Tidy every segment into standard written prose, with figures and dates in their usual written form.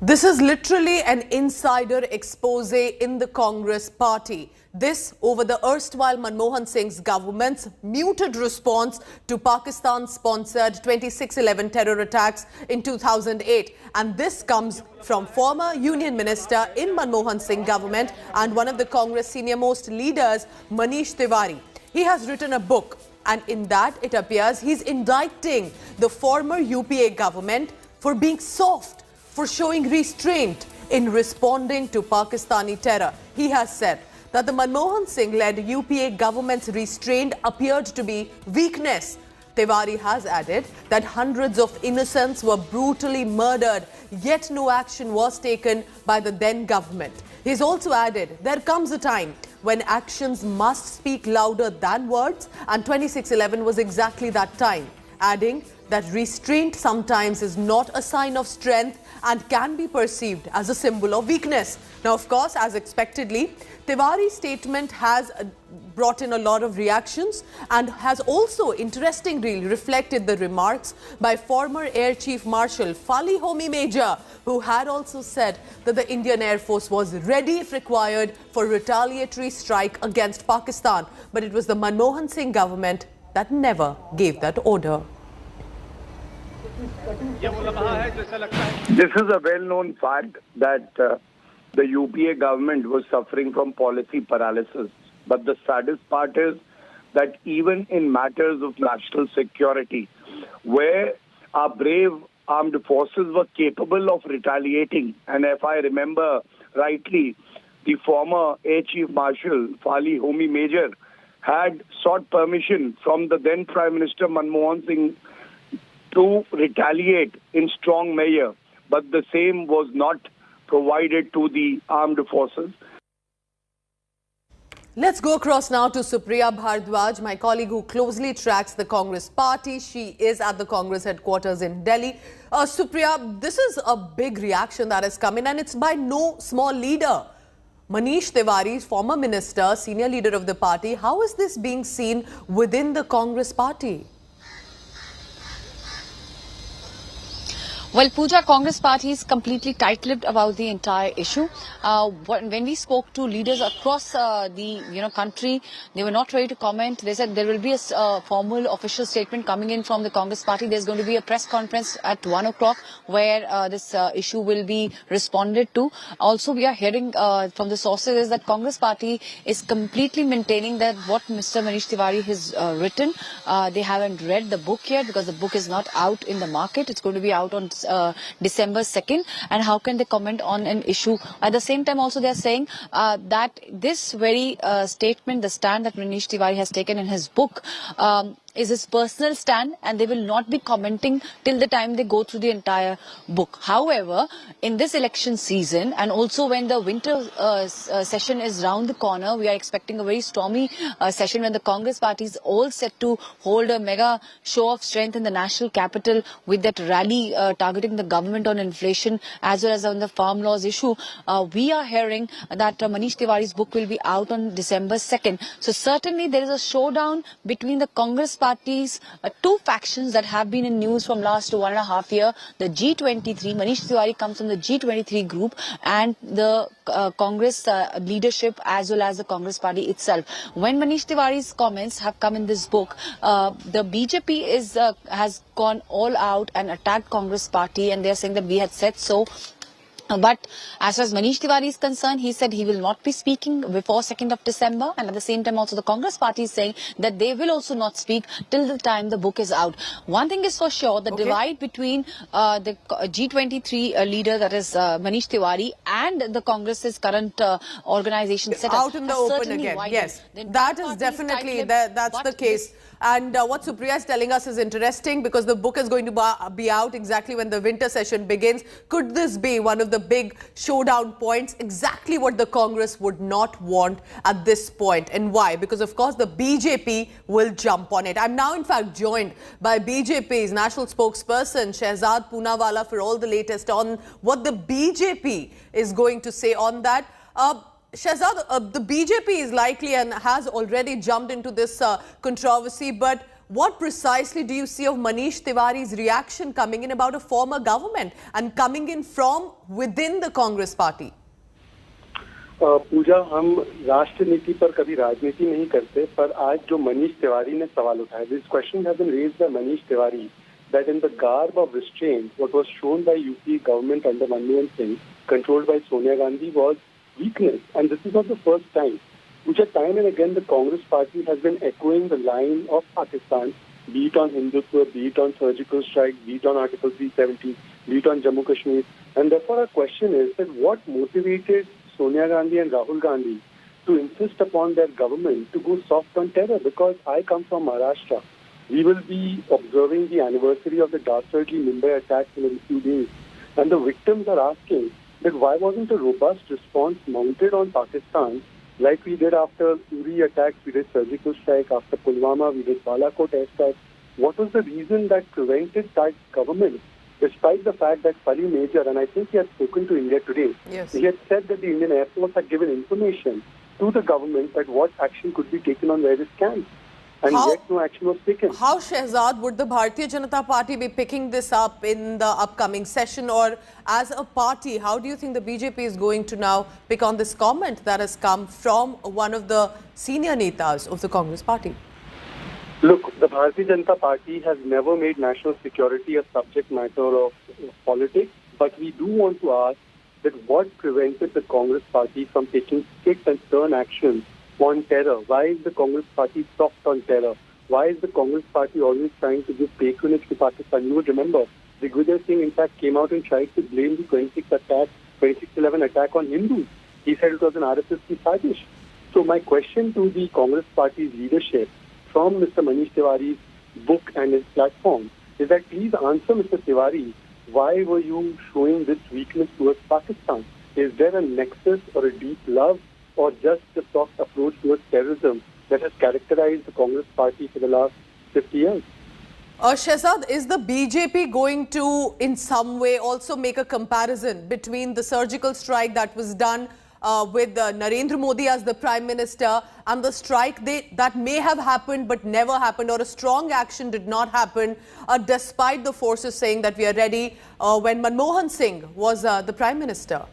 This is literally an insider expose in the Congress party. This over the erstwhile Manmohan Singh's government's muted response to Pakistan-sponsored 26/11 terror attacks in 2008. And this comes from former Union Minister in Manmohan Singh government and one of the Congress senior-most leaders, Manish Tiwari. He has written a book, and in that it appears he's indicting the former UPA government for being soft, for showing restraint in responding to Pakistani terror. He has said that the Manmohan Singh-led UPA government's restraint appeared to be weakness. Tiwari has added that hundreds of innocents were brutally murdered, yet no action was taken by the then government. He's also added there comes a time when actions must speak louder than words, and 26/11 was exactly that time, adding that restraint sometimes is not a sign of strength and can be perceived as a symbol of weakness. Now, of course, as expectedly, Tiwari's statement has brought in a lot of reactions and has also interestingly reflected the remarks by former Air Chief Marshal Fali Homi Major, who had also said that the Indian Air Force was ready if required for retaliatory strike against Pakistan. But it was the Manmohan Singh government that never gave that order. This is a well-known fact that the UPA government was suffering from policy paralysis. But the saddest part is that even in matters of national security, where our brave armed forces were capable of retaliating, and if I remember rightly, the former Air Chief Marshal Fali Homi Major had sought permission from the then Prime Minister Manmohan Singh to retaliate in strong measure, but the same was not provided to the armed forces. Let's go across now to Supriya Bhardwaj, my colleague who closely tracks the Congress party. She is at the Congress headquarters in Delhi. Supriya, this is a big reaction that has come in, and it's by no small leader. Manish Tiwari, former minister, senior leader of the party. How is this being seen within the Congress party? Well, Pooja, Congress party is completely tight-lipped about the entire issue. When we spoke to leaders across the country, they were not ready to comment. They said there will be a formal official statement coming in from the Congress party. There's going to be a press conference at 1 o'clock where this issue will be responded to. Also, we are hearing from the sources is that Congress party is completely maintaining that what Mr. Manish Tiwari has written, they haven't read the book yet because the book is not out in the market. It's going to be out on December 2nd, and how can they comment on an issue? At the same time, also they are saying that this very statement, the stand that Manish Tiwari has taken in his book, is his personal stand, and they will not be commenting till the time they go through the entire book. However, in this election season, and also when the winter session is round the corner, we are expecting a very stormy session when the Congress party is all set to hold a mega show of strength in the national capital with that rally targeting the government on inflation as well as on the farm laws issue. We are hearing that Manish Tiwari's book will be out on December 2nd. So certainly there is a showdown between the Congress parties, two factions that have been in news from last 1.5 years. The G23, Manish Tiwari comes from the G23 group, and the Congress leadership as well as the Congress party itself. When Manish Tiwari's comments have come in this book, the BJP has gone all out and attacked Congress party, and they are saying that we had said so. But as far as Manish Tiwari is concerned, he said he will not be speaking before 2nd of December. And at the same time, also the Congress party is saying that they will also not speak till the time the book is out. One thing is for sure, the divide between the G23 leader, that is Manish Tiwari, and the Congress's current organization set out in the open again. Yes, that is definitely, that's the case. And what Supriya is telling us is interesting because the book is going to be out exactly when the winter session begins. Could this be one of the big showdown points? Exactly what the Congress would not want at this point. And why? Because, of course, the BJP will jump on it. I'm now, in fact, joined by BJP's national spokesperson, Shehzad Poonawalla, for all the latest on what the BJP is going to say on that. Shehzad, the BJP is likely and has already jumped into this controversy, but what precisely do you see of Manish Tiwari's reaction coming in about a former government and coming in from within the Congress party? पूजा, हम राष्ट्र नीति पर कभी राजनीति नहीं करते, पर आज जो मनीष तिवारी ने सवाल उठाया, this question has been raised by Manish Tiwari that in the garb of restraint, what was shown by UP government under Manmohan Singh, controlled by Sonia Gandhi, was weakness, and this is not the first time. Which time and again the Congress party has been echoing the line of Pakistan, be it on Hindutva, be it on surgical strike, be it on Article 370, be it on Jammu Kashmir, and therefore our question is that what motivated Sonia Gandhi and Rahul Gandhi to insist upon their government to go soft on terror? Because I come from Maharashtra. We will be observing the anniversary of the dastardly Mumbai attacks in a few days. And the victims are asking that why wasn't a robust response mounted on Pakistan like we did after Uri attacks, we did surgical strike, after Pulwama, we did Balakot airstrike. What was the reason that prevented that government? Despite the fact that Fali Major, and I think he had spoken to India today, yes, he had said that the Indian Air Force had given information to the government that what action could be taken on various camps. And yet no action was taken. How, Shehzad, would the Bharatiya Janata Party be picking this up in the upcoming session? Or as a party, how do you think the BJP is going to now pick on this comment that has come from one of the senior netas of the Congress party? Look, the Bharatiya Janata Party has never made national security a subject matter of politics, but we do want to ask that what prevented the Congress party from taking strict and stern action on terror? Why is the Congress party soft on terror? Why is the Congress party always trying to give patronage to Pakistan? You would remember, Digvijay Singh in fact came out and tried to blame the 26/11 attack on Hindus. He said it was an RSS sajish. So my question to the Congress party's leadership from Mr. Manish Tiwari's book and his platform is that please answer Mr. Tiwari, why were you showing this weakness towards Pakistan? Is there a nexus or a deep love or just a soft approach towards terrorism that has characterized the Congress party for the last 50 years? Shehzad, is the BJP going to in some way also make a comparison between the surgical strike that was done with Narendra Modi as the Prime Minister and the strike that may have happened but never happened, or a strong action did not happen despite the forces saying that we are ready when Manmohan Singh was the Prime Minister?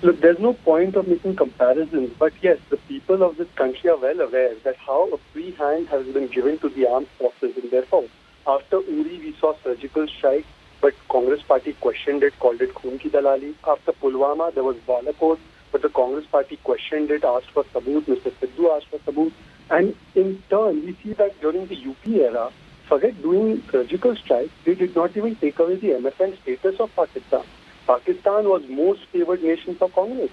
Look, there's no point of making comparisons, but yes, the people of this country are well aware that how a free hand has been given to the armed forces, and therefore, after Uri, we saw surgical strike, but Congress party questioned it, called it Khoon ki dalali. After Pulwama, there was Balakot, but the Congress party questioned it, asked for saboot. Mr. Sidhu asked for saboot. And in turn, we see that during the UP era, forget doing surgical strikes, they did not even take away the MFN status of Pakistan. Pakistan was most favored nation for Congress.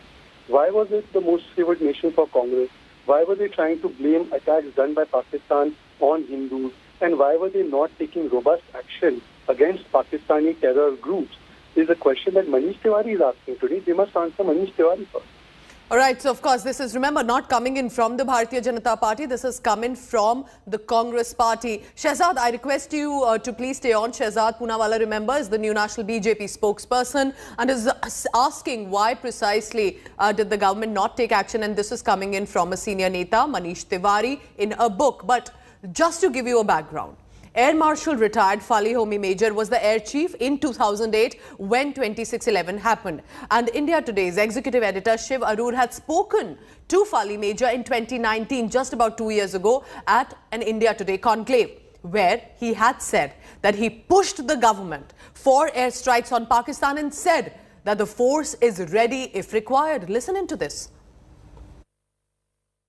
Why was it the most favored nation for Congress? Why were they trying to blame attacks done by Pakistan on Hindus? And why were they not taking robust action against Pakistani terror groups? Is a question that Manish Tiwari is asking today. They must answer Manish Tiwari first. All right, so of course this is, remember, not coming in from the Bharatiya Janata Party, this is coming from the Congress Party. Shehzad, I request you to please stay on. Shehzad Poonawalla, remember, is the new National BJP spokesperson and is asking why precisely did the government not take action, and this is coming in from a senior neta, Manish Tiwari, in a book. But just to give you a background, Air Marshal retired Fali Homi Major was the air chief in 2008 when 26/11 happened. And India Today's executive editor Shiv Arur had spoken to Fali Major in 2019, just about 2 years ago, at an India Today conclave, where he had said that he pushed the government for airstrikes on Pakistan and said that the force is ready if required. Listen into this.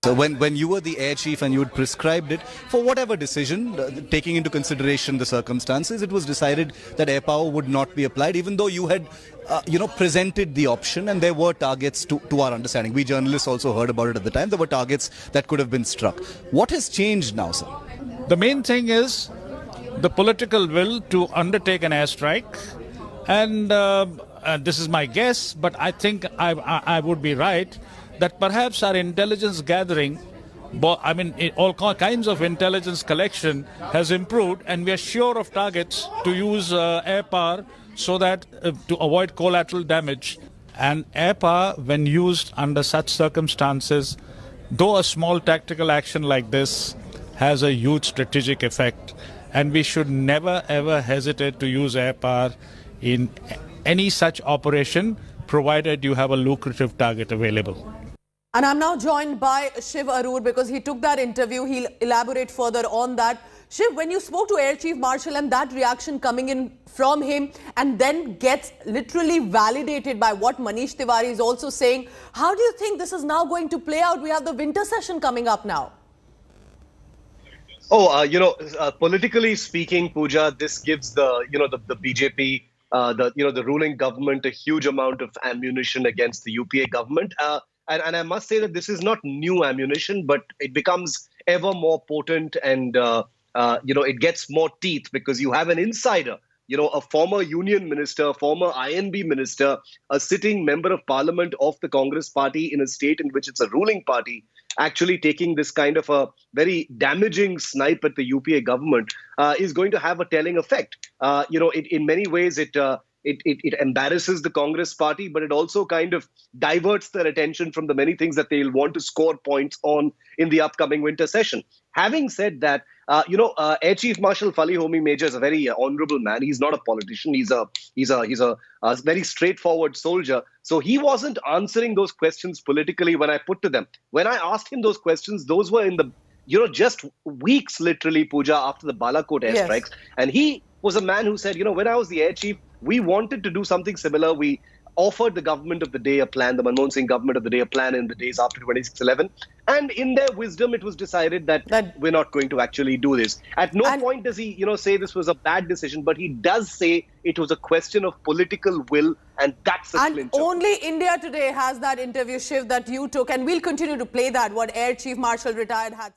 So when you were the air chief and you had prescribed it, for whatever decision, taking into consideration the circumstances, it was decided that air power would not be applied, even though you had, presented the option and there were targets to our understanding. We journalists also heard about it at the time. There were targets that could have been struck. What has changed now, sir? The main thing is the political will to undertake an airstrike. And this is my guess, but I think I would be right, that perhaps our intelligence gathering, all kinds of intelligence collection has improved, and we are sure of targets to use air power so that to avoid collateral damage. And air power, when used under such circumstances, though a small tactical action like this has a huge strategic effect, and we should never ever hesitate to use air power in any such operation, provided you have a lucrative target available. And I'm now joined by Shiv Arur because he took that interview. He'll elaborate further on that. Shiv, when you spoke to Air Chief Marshal and that reaction coming in from him and then gets literally validated by what Manish Tiwari is also saying, how do you think this is now going to play out? We have the winter session coming up now. Politically speaking, Pooja, this gives the BJP, the ruling government a huge amount of ammunition against the UPA government. And I must say that this is not new ammunition, but it becomes ever more potent and, it gets more teeth because you have an insider, a former union minister, former INB minister, a sitting member of parliament of the Congress party in a state in which it's a ruling party, actually taking this kind of a very damaging snipe at the UPA government is going to have a telling effect. In many ways, it embarrasses the Congress party, but it also kind of diverts their attention from the many things that they'll want to score points on in the upcoming winter session. Having said that, Air Chief Marshal Fali Homi Major is a very honorable man. He's not a politician. He's a very straightforward soldier. So he wasn't answering those questions politically when I put to them. When I asked him those questions, those were in the just weeks, literally, Pooja, after the Balakot airstrikes. Yes. And he was a man who said, when I was the air chief, we wanted to do something similar. We offered the government of the day a plan, the Manmohan Singh government of the day a plan in the days after 26/11. And in their wisdom, it was decided that we're not going to actually do this. At no point does he, say this was a bad decision, but he does say it was a question of political will, and that's a clincher. And only India Today has that interview, Shiv, that you took, and we'll continue to play that, what Air Chief Marshal retired had.